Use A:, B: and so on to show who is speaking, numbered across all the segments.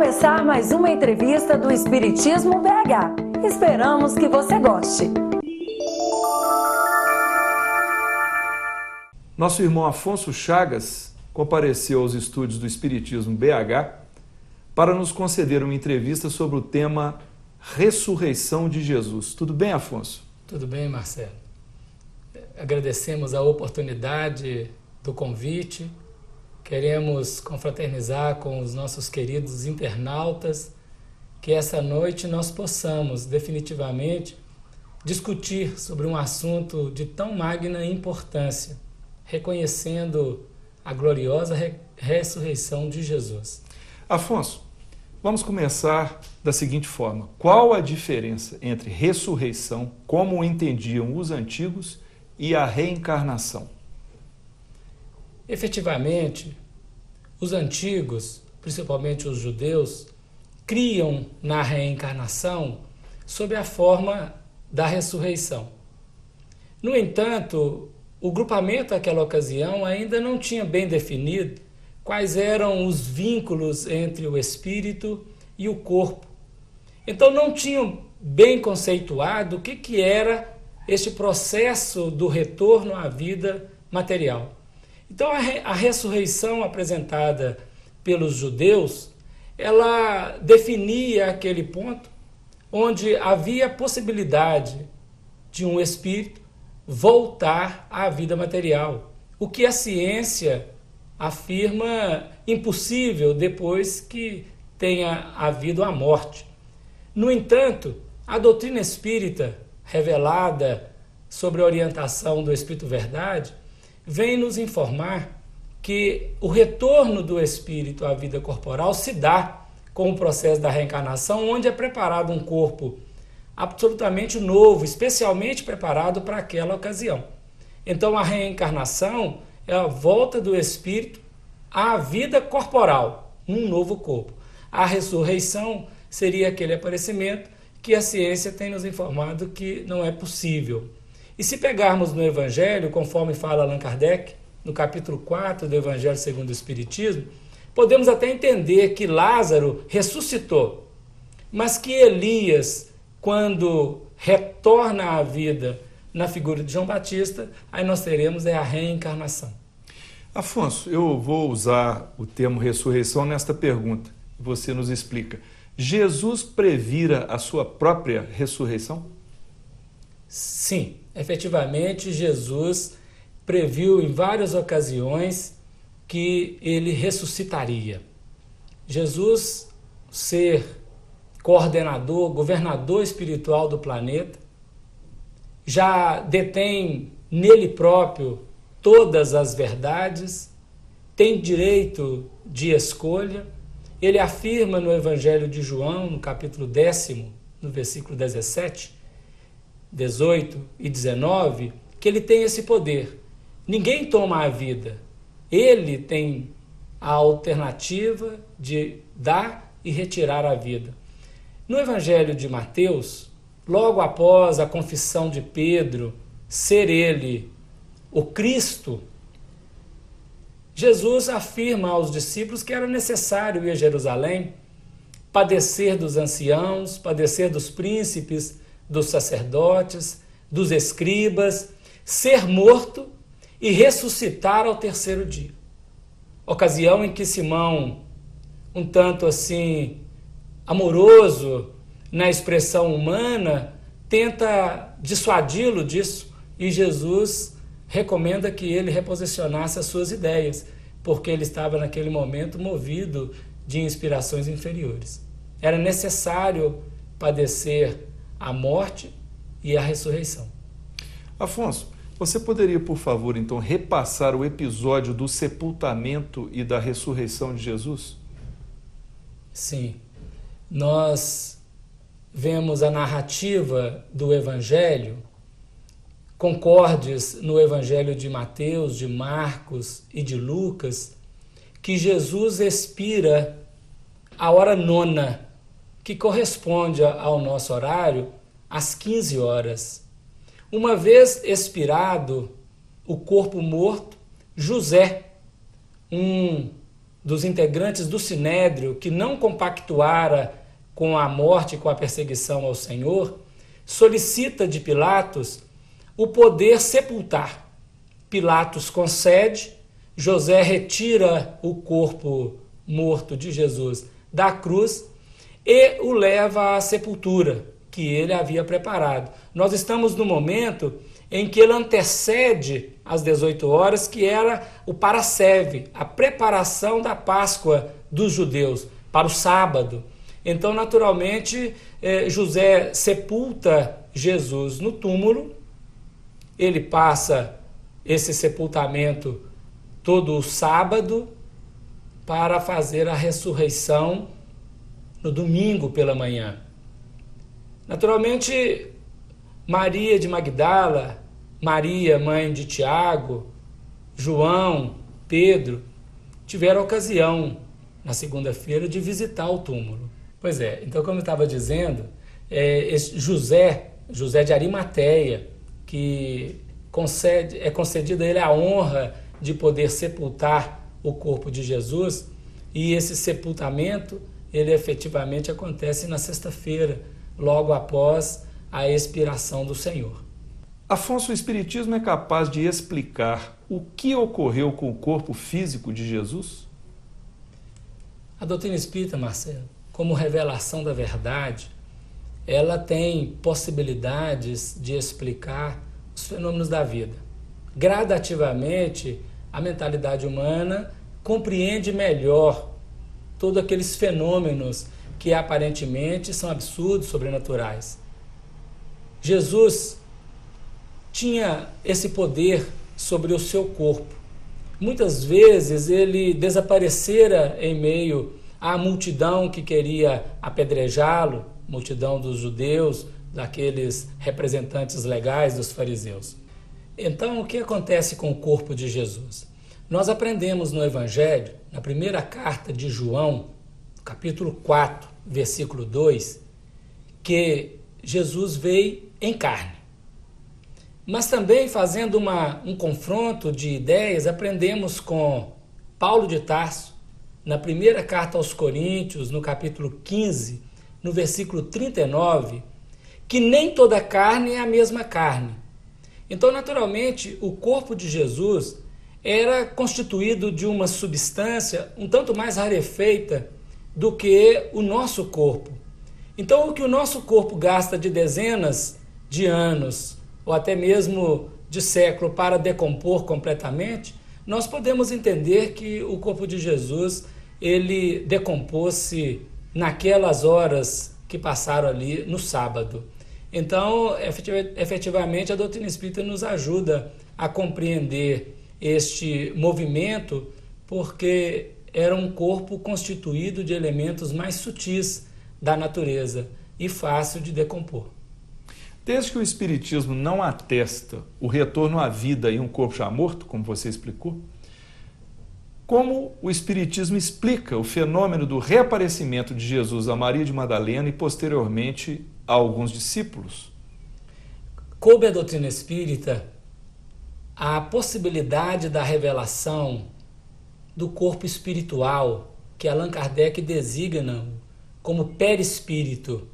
A: começar mais uma entrevista do Espiritismo BH. Esperamos que você goste.
B: Nosso irmão Afonso Chagas compareceu aos estúdios do Espiritismo BH para nos conceder uma entrevista sobre o tema Ressurreição de Jesus. Tudo bem, Afonso?
C: Tudo bem, Marcelo. Agradecemos a oportunidade do convite. Queremos confraternizar com os nossos queridos internautas, que essa noite nós possamos definitivamente discutir sobre um assunto de tão magna importância, reconhecendo a gloriosa ressurreição de Jesus.
B: Afonso, vamos começar da seguinte forma. Qual a diferença entre ressurreição, como o entendiam os antigos, e a reencarnação?
C: Efetivamente, os antigos, principalmente os judeus, criam na reencarnação sob a forma da ressurreição. No entanto, o grupamento naquela ocasião ainda não tinha bem definido quais eram os vínculos entre o espírito e o corpo. Então não tinham bem conceituado o que era este processo do retorno à vida material. Então a ressurreição apresentada pelos judeus, ela definia aquele ponto onde havia possibilidade de um espírito voltar à vida material, o que a ciência afirma impossível depois que tenha havido a morte. No entanto, a doutrina espírita, revelada sobre a orientação do Espírito Verdade, vem nos informar que o retorno do espírito à vida corporal se dá com o processo da reencarnação, onde é preparado um corpo absolutamente novo, especialmente preparado para aquela ocasião. Então a reencarnação é a volta do espírito à vida corporal, num novo corpo. A ressurreição seria aquele aparecimento que a ciência tem nos informado que não é possível. E se pegarmos no Evangelho, conforme fala Allan Kardec, no capítulo 4 do Evangelho segundo o Espiritismo, podemos até entender que Lázaro ressuscitou, mas que Elias, quando retorna à vida na figura de João Batista, aí nós teremos a reencarnação.
B: Afonso, eu vou usar o termo ressurreição nesta pergunta. Você nos explica. Jesus previra a sua própria ressurreição?
C: Sim, efetivamente Jesus previu em várias ocasiões que ele ressuscitaria. Jesus, ser coordenador, governador espiritual do planeta, já detém nele próprio todas as verdades, tem direito de escolha. Ele afirma no Evangelho de João, no capítulo 10, no versículo 17, 18 e 19, que ele tem esse poder. Ninguém toma a vida. Ele tem a alternativa de dar e retirar a vida. No Evangelho de Mateus, logo após a confissão de Pedro ser ele o Cristo, Jesus afirma aos discípulos que era necessário ir a Jerusalém, padecer dos anciãos, padecer dos príncipes, dos sacerdotes, dos escribas, ser morto e ressuscitar ao terceiro dia. Ocasião em que Simão, um tanto assim amoroso na expressão humana, tenta dissuadi-lo disso, e Jesus recomenda que ele reposicionasse as suas ideias, porque ele estava naquele momento movido de inspirações inferiores. Era necessário padecer a morte e a ressurreição.
B: Afonso, você poderia, por favor, então, repassar o episódio do sepultamento e da ressurreição de Jesus?
C: Sim. Nós vemos a narrativa do Evangelho, concordes no Evangelho de Mateus, de Marcos e de Lucas, que Jesus expira a hora nona, que corresponde ao nosso horário, às 15 horas. Uma vez expirado o corpo morto, José, um dos integrantes do Sinédrio que não compactuara com a morte e com a perseguição ao Senhor, solicita de Pilatos o poder sepultar. Pilatos concede, José retira o corpo morto de Jesus da cruz e o leva à sepultura que ele havia preparado. Nós estamos no momento em que ele antecede às 18 horas, que era o parasceve, a preparação da Páscoa dos judeus para o sábado. Então, naturalmente, José sepulta Jesus no túmulo, ele passa esse sepultamento todo o sábado para fazer a ressurreição no domingo pela manhã. Naturalmente, Maria de Magdala, Maria, mãe de Tiago, João, Pedro, tiveram a ocasião, na segunda-feira, de visitar o túmulo. Pois é, então, como eu estava dizendo, José de Arimateia, que é concedida a ele a honra de poder sepultar o corpo de Jesus, e esse sepultamento, ele efetivamente acontece na sexta-feira, logo após a expiração do Senhor.
B: Afonso, o Espiritismo é capaz de explicar o que ocorreu com o corpo físico de Jesus?
C: A doutrina espírita, Marcelo, como revelação da verdade, ela tem possibilidades de explicar os fenômenos da vida. Gradativamente, a mentalidade humana compreende melhor todos aqueles fenômenos que aparentemente são absurdos, sobrenaturais. Jesus tinha esse poder sobre o seu corpo. Muitas vezes ele desaparecera em meio à multidão que queria apedrejá-lo, multidão dos judeus, daqueles representantes legais dos fariseus. Então, o que acontece com o corpo de Jesus? Nós aprendemos no Evangelho, na primeira carta de João, capítulo 4, versículo 2, que Jesus veio em carne. Mas também, fazendo um confronto de ideias, aprendemos com Paulo de Tarso, na primeira carta aos Coríntios, no capítulo 15, no versículo 39, que nem toda carne é a mesma carne. Então, naturalmente, o corpo de Jesus era constituído de uma substância um tanto mais rarefeita do que o nosso corpo. Então, o que o nosso corpo gasta de dezenas de anos, ou até mesmo de século, para decompor completamente, nós podemos entender que o corpo de Jesus, ele decompôs-se naquelas horas que passaram ali no sábado. Então, efetivamente, a doutrina espírita nos ajuda a compreender este movimento, porque era um corpo constituído de elementos mais sutis da natureza e fácil de decompor.
B: Desde que o Espiritismo não atesta o retorno à vida em um corpo já morto, como você explicou, como o Espiritismo explica o fenômeno do reaparecimento de Jesus a Maria de Madalena e, posteriormente, a alguns discípulos?
C: Coube à doutrina espírita a possibilidade da revelação do corpo espiritual, que Allan Kardec designa como perispírito.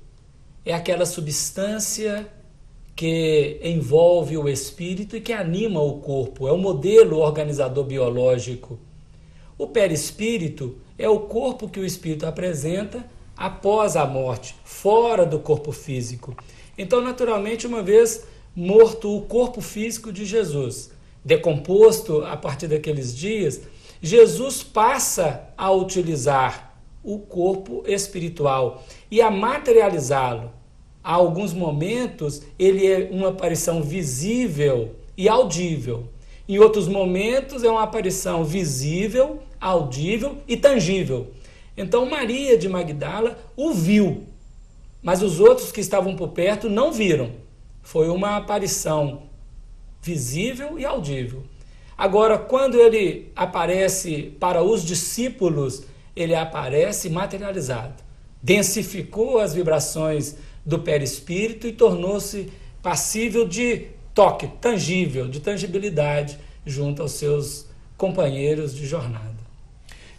C: É aquela substância que envolve o espírito e que anima o corpo, é o modelo organizador biológico. O perispírito é o corpo que o espírito apresenta após a morte, fora do corpo físico. Então, naturalmente, uma vez morto o corpo físico de Jesus, decomposto a partir daqueles dias, Jesus passa a utilizar o corpo espiritual e a materializá-lo. Há alguns momentos ele é uma aparição visível e audível. Em outros momentos é uma aparição visível, audível e tangível. Então Maria de Magdala o viu, mas os outros que estavam por perto não viram. Foi uma aparição visível e audível. Agora, quando ele aparece para os discípulos, ele aparece materializado. Densificou as vibrações do perispírito e tornou-se passível de toque, tangível, de tangibilidade junto aos seus companheiros de jornada.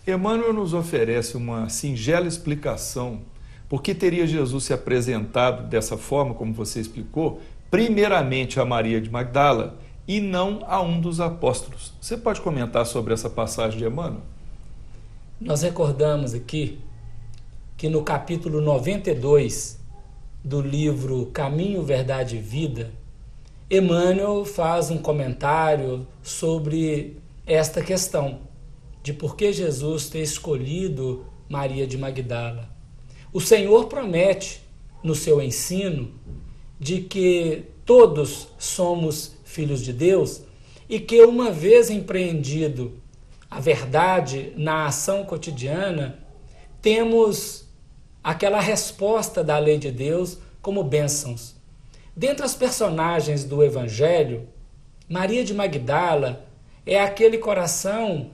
B: Emmanuel nos oferece uma singela explicação por que teria Jesus se apresentado dessa forma, como você explicou, primeiramente a Maria de Magdala e não a um dos apóstolos. Você pode comentar sobre essa passagem de Emmanuel?
C: Nós recordamos aqui que no capítulo 92 do livro Caminho, Verdade e Vida, Emmanuel faz um comentário sobre esta questão de por que Jesus ter escolhido Maria de Magdala. O Senhor promete no seu ensino de que todos somos filhos de Deus e que uma vez empreendido a verdade na ação cotidiana, temos aquela resposta da lei de Deus como bênçãos. Dentre as personagens do Evangelho, Maria de Magdala é aquele coração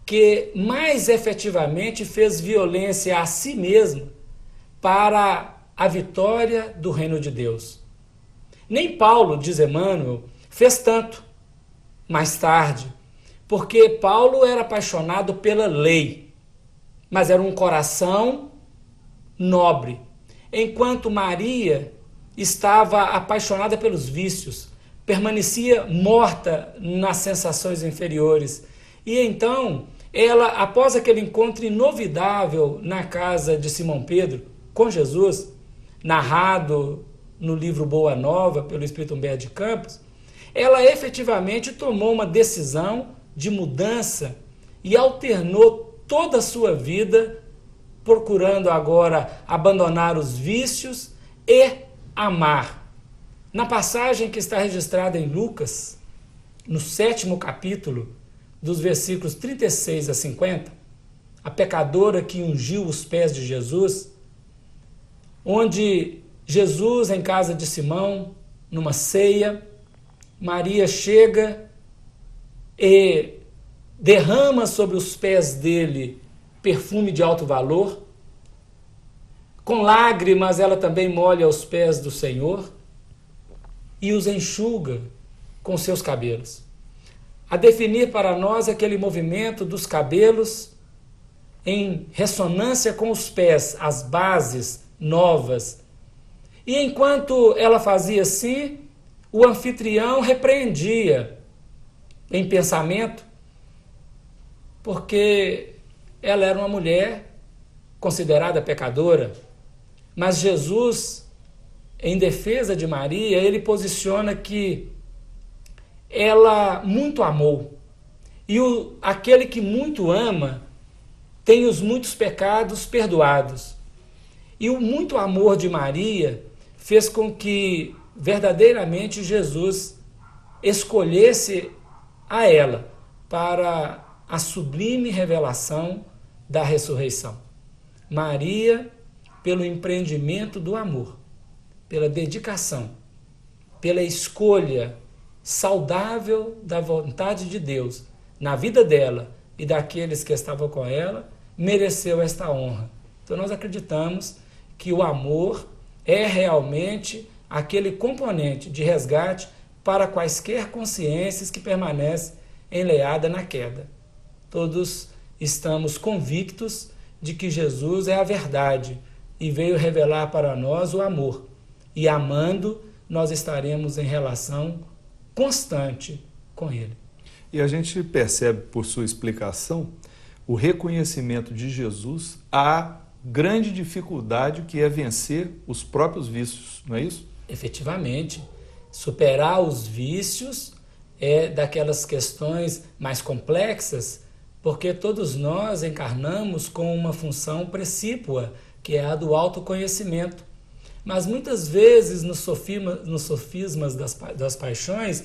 C: que mais efetivamente fez violência a si mesmo para a vitória do reino de Deus. Nem Paulo, diz Emmanuel, fez tanto mais tarde, porque Paulo era apaixonado pela lei, mas era um coração nobre, enquanto Maria estava apaixonada pelos vícios, permanecia morta nas sensações inferiores. E então, ela, após aquele encontro inovidável na casa de Simão Pedro com Jesus, narrado no livro Boa Nova pelo Espírito Humberto de Campos, ela efetivamente tomou uma decisão de mudança e alternou toda a sua vida, procurando agora abandonar os vícios e amar. Na passagem que está registrada em Lucas, no 7º capítulo, dos versículos 36 a 50, a pecadora que ungiu os pés de Jesus, onde Jesus, em casa de Simão, numa ceia, Maria chega e derrama sobre os pés dele perfume de alto valor. Com lágrimas ela também molha os pés do Senhor e os enxuga com seus cabelos. A definir para nós aquele movimento dos cabelos em ressonância com os pés, as bases novas. E enquanto ela fazia assim, o anfitrião repreendia em pensamento, porque ela era uma mulher considerada pecadora, mas Jesus, em defesa de Maria, ele posiciona que ela muito amou, e aquele que muito ama tem os muitos pecados perdoados. E o muito amor de Maria fez com que verdadeiramente Jesus escolhesse a ela para a sublime revelação da ressurreição. Maria, pelo empreendimento do amor, pela dedicação, pela escolha saudável da vontade de Deus na vida dela e daqueles que estavam com ela, mereceu esta honra. Então nós acreditamos que o amor é realmente aquele componente de resgate para quaisquer consciências que permanecem enleadas na queda. Todos estamos convictos de que Jesus é a verdade e veio revelar para nós o amor. E amando, nós estaremos em relação constante com Ele.
B: E a gente percebe, por sua explicação, o reconhecimento de Jesus a grande dificuldade que é vencer os próprios vícios, não é isso?
C: Efetivamente, superar os vícios é daquelas questões mais complexas, porque todos nós encarnamos com uma função precípua, que é a do autoconhecimento. Mas muitas vezes nos sofismas das paixões,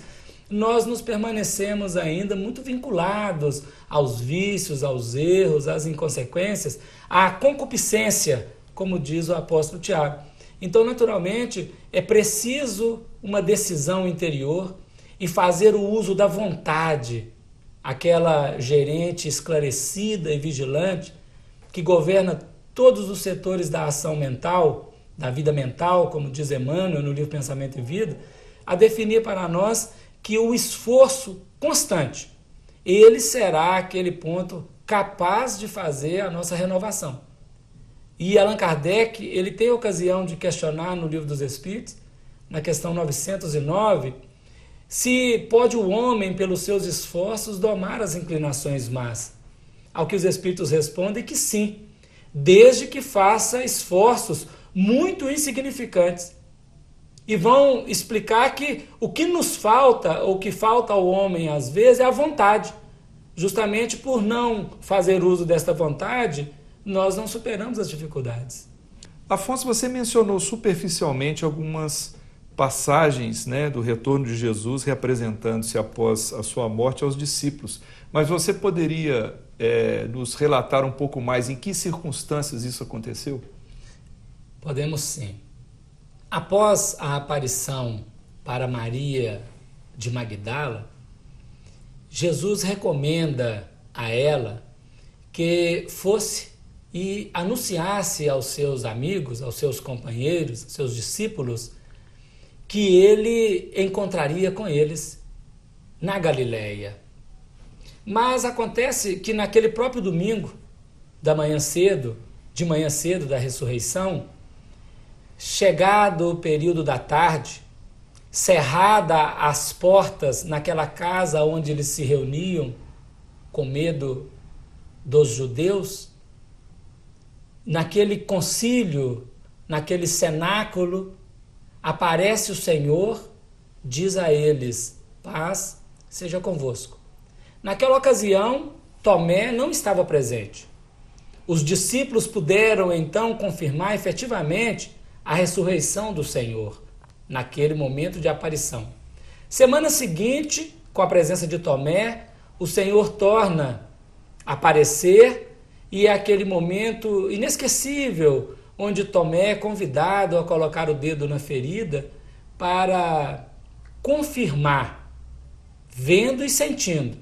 C: nós nos permanecemos ainda muito vinculados aos vícios, aos erros, às inconsequências, à concupiscência, como diz o apóstolo Tiago. Então, naturalmente, é preciso uma decisão interior e fazer o uso da vontade, aquela gerente esclarecida e vigilante que governa todos os setores da ação mental, da vida mental, como diz Emmanuel no livro Pensamento e Vida, a definir para nós que o esforço constante, ele será aquele ponto capaz de fazer a nossa renovação. E Allan Kardec, ele tem a ocasião de questionar no Livro dos Espíritos, na questão 909, se pode o homem, pelos seus esforços, domar as inclinações más. Ao que os Espíritos respondem que sim, desde que faça esforços muito insignificantes. E vão explicar que o que nos falta, ou que falta ao homem às vezes, é a vontade. Justamente por não fazer uso desta vontade, nós não superamos as dificuldades.
B: Afonso, você mencionou superficialmente algumas passagens, né, do retorno de Jesus reapresentando-se após a sua morte aos discípulos. Mas você poderia nos relatar um pouco mais em que circunstâncias isso aconteceu?
C: Podemos sim. Após a aparição para Maria de Magdala, Jesus recomenda a ela que fosse e anunciasse aos seus amigos, aos seus companheiros, aos seus discípulos, que ele encontraria com eles na Galileia. Mas acontece que naquele próprio domingo, de manhã cedo da ressurreição, chegado o período da tarde, cerrada as portas naquela casa onde eles se reuniam, com medo dos judeus, naquele concílio, naquele cenáculo, aparece o Senhor, diz a eles: paz seja convosco. Naquela ocasião, Tomé não estava presente. Os discípulos puderam então confirmar efetivamente a ressurreição do Senhor, naquele momento de aparição. Semana seguinte, com a presença de Tomé, o Senhor torna a aparecer, e é aquele momento inesquecível onde Tomé é convidado a colocar o dedo na ferida para confirmar, vendo e sentindo,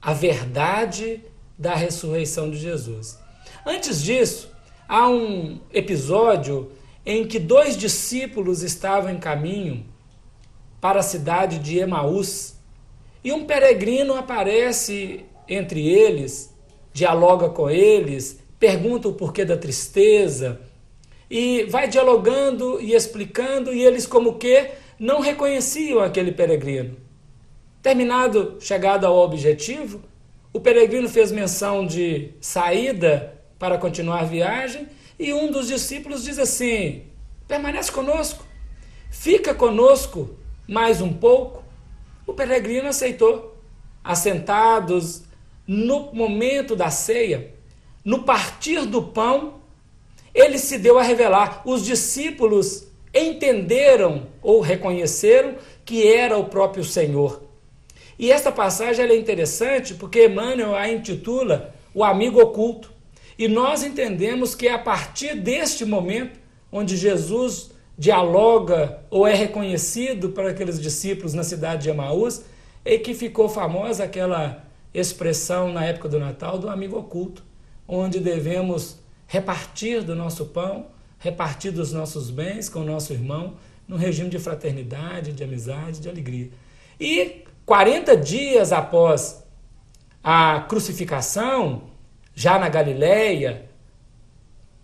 C: a verdade da ressurreição de Jesus. Antes disso, há um episódio em que 2 discípulos estavam em caminho para a cidade de Emaús, e um peregrino aparece entre eles, dialoga com eles, pergunta o porquê da tristeza, e vai dialogando e explicando, e eles como que não reconheciam aquele peregrino. Chegado ao objetivo, o peregrino fez menção de saída para continuar a viagem, e um dos discípulos diz assim: permanece conosco, fica conosco mais um pouco. O peregrino aceitou. Assentados no momento da ceia, no partir do pão, ele se deu a revelar. Os discípulos entenderam ou reconheceram que era o próprio Senhor. E esta passagem ela é interessante porque Emmanuel a intitula O Amigo Oculto. E nós entendemos que é a partir deste momento, onde Jesus dialoga ou é reconhecido para aqueles discípulos na cidade de Emaús, é que ficou famosa aquela expressão na época do Natal do amigo oculto, onde devemos repartir do nosso pão, repartir dos nossos bens com o nosso irmão, num regime de fraternidade, de amizade, de alegria. E 40 dias após a crucificação, já na Galileia,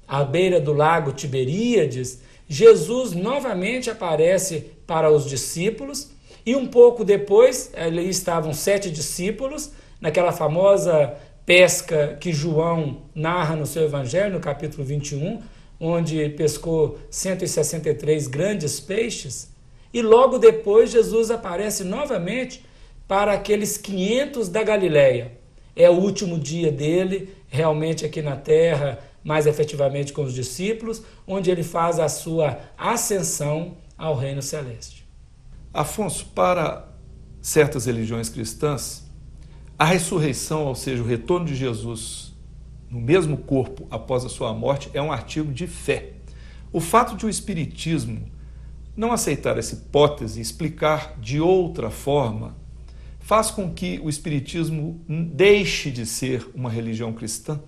C: à beira do lago Tiberíades, Jesus novamente aparece para os discípulos, e um pouco depois, ali estavam 7 discípulos, naquela famosa pesca que João narra no seu Evangelho, no capítulo 21, onde pescou 163 grandes peixes, e logo depois Jesus aparece novamente para aqueles 500 da Galileia. É o último dia dele, realmente aqui na terra, mais efetivamente com os discípulos, onde ele faz a sua ascensão ao reino celeste.
B: Afonso, para certas religiões cristãs, a ressurreição, ou seja, o retorno de Jesus no mesmo corpo após a sua morte, é um artigo de fé. O fato de o Espiritismo não aceitar essa hipótese e explicar de outra forma faz com que o Espiritismo deixe de ser uma religião cristã?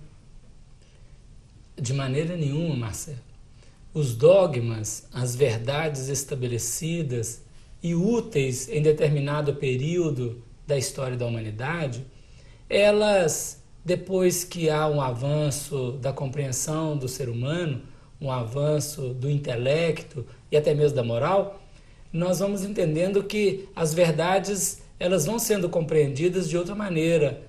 C: De maneira nenhuma, Marcelo. Os dogmas, as verdades estabelecidas e úteis em determinado período da história da humanidade, elas depois que há um avanço da compreensão do ser humano, um avanço do intelecto e até mesmo da moral, nós vamos entendendo que as verdades elas vão sendo compreendidas de outra maneira,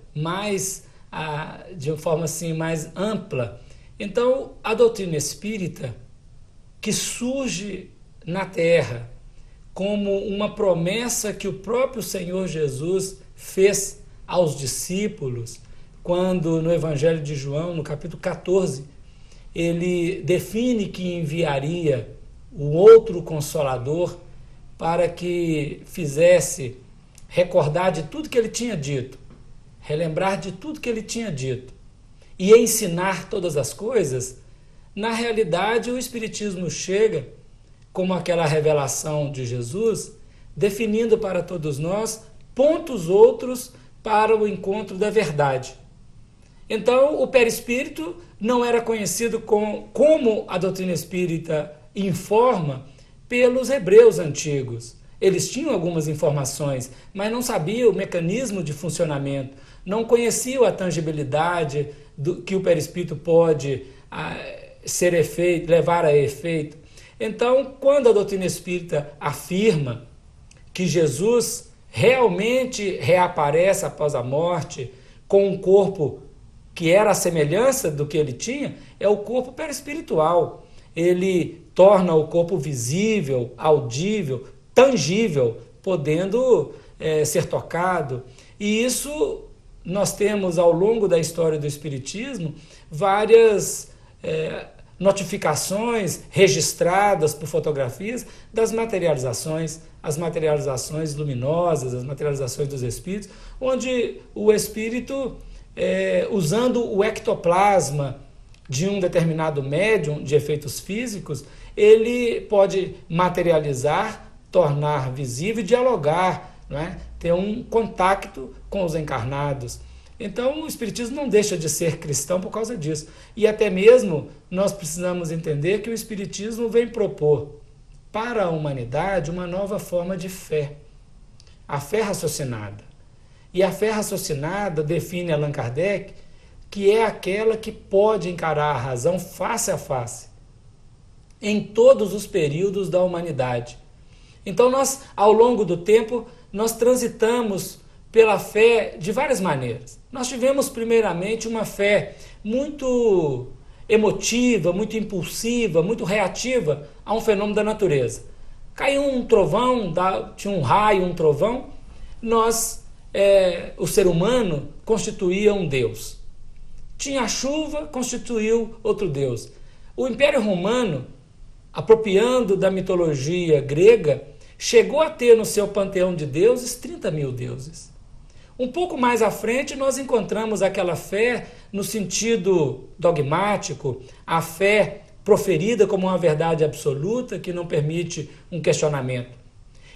C: de uma forma assim mais ampla. Então, a doutrina espírita, que surge na Terra como uma promessa que o próprio Senhor Jesus fez aos discípulos, quando no Evangelho de João, no capítulo 14, ele define que enviaria o outro Consolador para que fizesse recordar de tudo que ele tinha dito, relembrar de tudo que ele tinha dito e ensinar todas as coisas. Na realidade, o Espiritismo chega como aquela revelação de Jesus, definindo para todos nós pontos outros para o encontro da verdade. Então, o perispírito não era conhecido como a doutrina espírita informa pelos hebreus antigos. Eles tinham algumas informações, mas não sabiam o mecanismo de funcionamento, não conheciam a tangibilidade que o perispírito pode levar a efeito. Então, quando a doutrina espírita afirma que Jesus realmente reaparece após a morte com um corpo que era a semelhança do que ele tinha, é o corpo perispiritual. Ele torna o corpo visível, audível, tangível, podendo ser tocado. E isso nós temos, ao longo da história do Espiritismo, várias notificações registradas por fotografias das materializações, as materializações luminosas, as materializações dos espíritos, onde o espírito, usando o ectoplasma de um determinado médium de efeitos físicos, ele pode materializar, tornar visível e dialogar, não é? Ter um contato com os encarnados. Então, o Espiritismo não deixa de ser cristão por causa disso. E até mesmo nós precisamos entender que o Espiritismo vem propor para a humanidade uma nova forma de fé, a fé raciocinada. E a fé raciocinada define Allan Kardec que é aquela que pode encarar a razão face a face, em todos os períodos da humanidade. Então, nós, ao longo do tempo, nós transitamos pela fé de várias maneiras. Nós tivemos, primeiramente, uma fé muito emotiva, muito impulsiva, muito reativa a um fenômeno da natureza. Caiu um trovão, tinha um raio, um trovão, o ser humano constituía um Deus. Tinha a chuva, constituiu outro Deus. O Império Romano, apropriando da mitologia grega, chegou a ter no seu panteão de deuses 30 mil deuses. Um pouco mais à frente, nós encontramos aquela fé no sentido dogmático, a fé proferida como uma verdade absoluta que não permite um questionamento.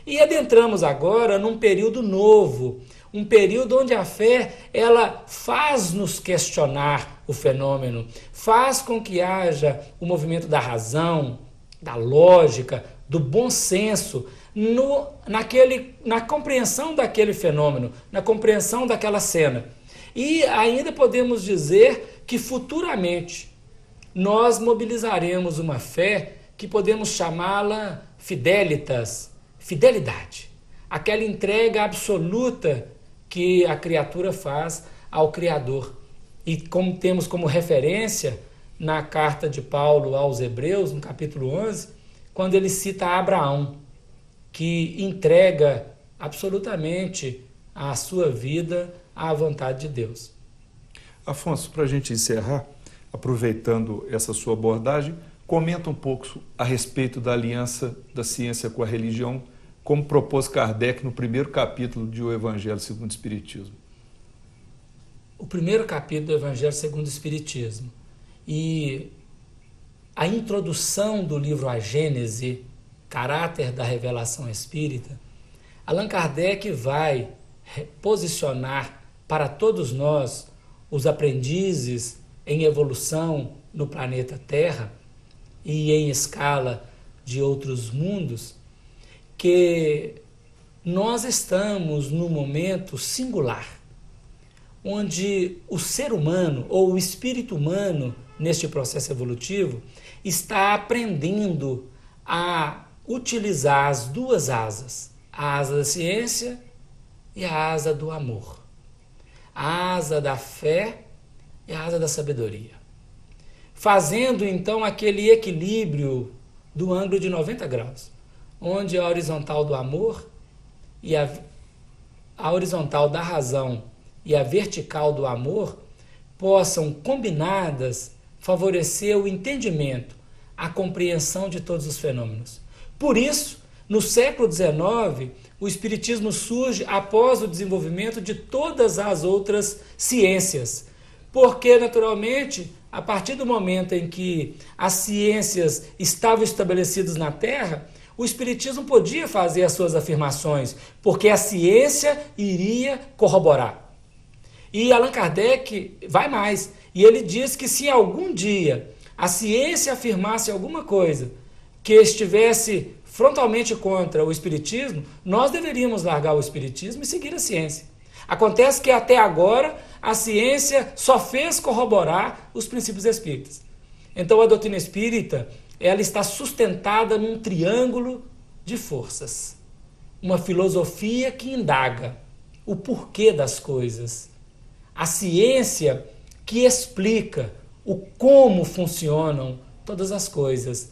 C: E adentramos agora num período novo, um período onde a fé ela faz-nos questionar o fenômeno, faz com que haja o movimento da razão, da lógica, do bom senso, na compreensão daquele fenômeno, na compreensão daquela cena. E ainda podemos dizer que futuramente nós mobilizaremos uma fé que podemos chamá-la fidelitas, fidelidade, aquela entrega absoluta que a criatura faz ao Criador. E como temos como referência na carta de Paulo aos Hebreus, no capítulo 11, quando ele cita Abraão, que entrega absolutamente a sua vida à vontade de Deus.
B: Afonso, para a gente encerrar, aproveitando essa sua abordagem, comenta um pouco a respeito da aliança da ciência com a religião, como propôs Kardec no primeiro capítulo de O Evangelho segundo o Espiritismo.
C: O primeiro capítulo do Evangelho segundo o Espiritismo e a introdução do livro A Gênese, caráter da revelação espírita, Allan Kardec vai posicionar para todos nós, os aprendizes em evolução no planeta Terra e em escala de outros mundos, que nós estamos num momento singular, onde o ser humano ou o espírito humano neste processo evolutivo está aprendendo a utilizar as duas asas, a asa da ciência e a asa do amor, a asa da fé e a asa da sabedoria, fazendo então aquele equilíbrio do ângulo de 90 graus, onde a horizontal do amor e a horizontal da razão e a vertical do amor possam, combinadas, favorecer o entendimento, a compreensão de todos os fenômenos. Por isso, no século XIX, o Espiritismo surge após o desenvolvimento de todas as outras ciências, porque, naturalmente, a partir do momento em que as ciências estavam estabelecidas na Terra, o Espiritismo podia fazer as suas afirmações, porque a ciência iria corroborar. E Allan Kardec vai mais, e ele diz que se algum dia a ciência afirmasse alguma coisa que estivesse frontalmente contra o Espiritismo, nós deveríamos largar o Espiritismo e seguir a ciência. Acontece que até agora a ciência só fez corroborar os princípios espíritas. Então a doutrina espírita, ela está sustentada num triângulo de forças. Uma filosofia que indaga o porquê das coisas. A ciência que explica o como funcionam todas as coisas.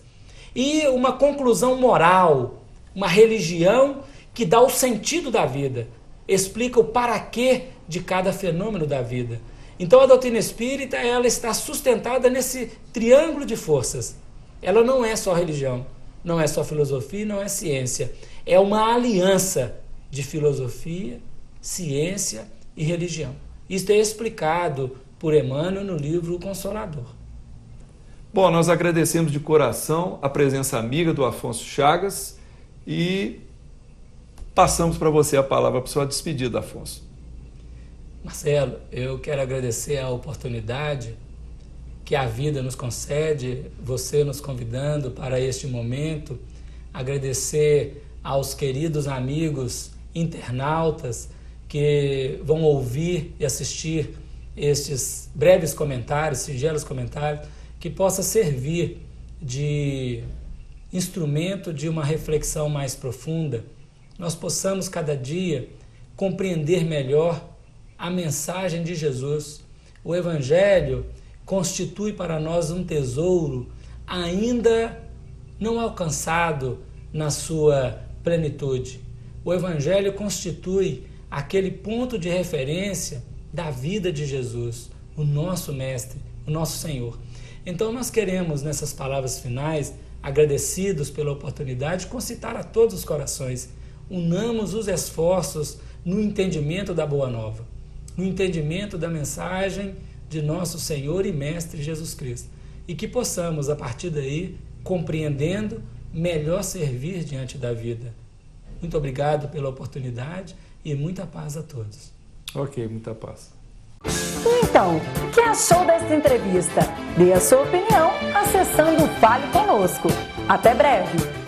C: E uma conclusão moral, uma religião que dá o sentido da vida, explica o para quê de cada fenômeno da vida. Então a doutrina espírita, ela está sustentada nesse triângulo de forças. Ela não é só religião, não é só filosofia, não é ciência. É uma aliança de filosofia, ciência e religião. Isto é explicado por Emmanuel no livro O Consolador.
B: Bom, nós agradecemos de coração a presença amiga do Afonso Chagas e passamos para você a palavra para sua despedida, Afonso.
C: Marcelo, eu quero agradecer a oportunidade que a vida nos concede, você nos convidando para este momento, agradecer aos queridos amigos internautas que vão ouvir e assistir estes breves comentários, singelos comentários, que possa servir de instrumento de uma reflexão mais profunda, nós possamos cada dia compreender melhor a mensagem de Jesus. O Evangelho constitui para nós um tesouro ainda não alcançado na sua plenitude. O Evangelho constitui aquele ponto de referência da vida de Jesus, o nosso Mestre, o nosso Senhor. Então nós queremos, nessas palavras finais, agradecidos pela oportunidade, concitar a todos os corações. Unamos os esforços no entendimento da Boa Nova, no entendimento da mensagem de nosso Senhor e Mestre Jesus Cristo. E que possamos, a partir daí, compreendendo, melhor servir diante da vida. Muito obrigado pela oportunidade e muita paz a todos.
B: Ok, muita paz.
A: Então, o que achou desta entrevista? Dê a sua opinião acessando o Fale Conosco. Até breve!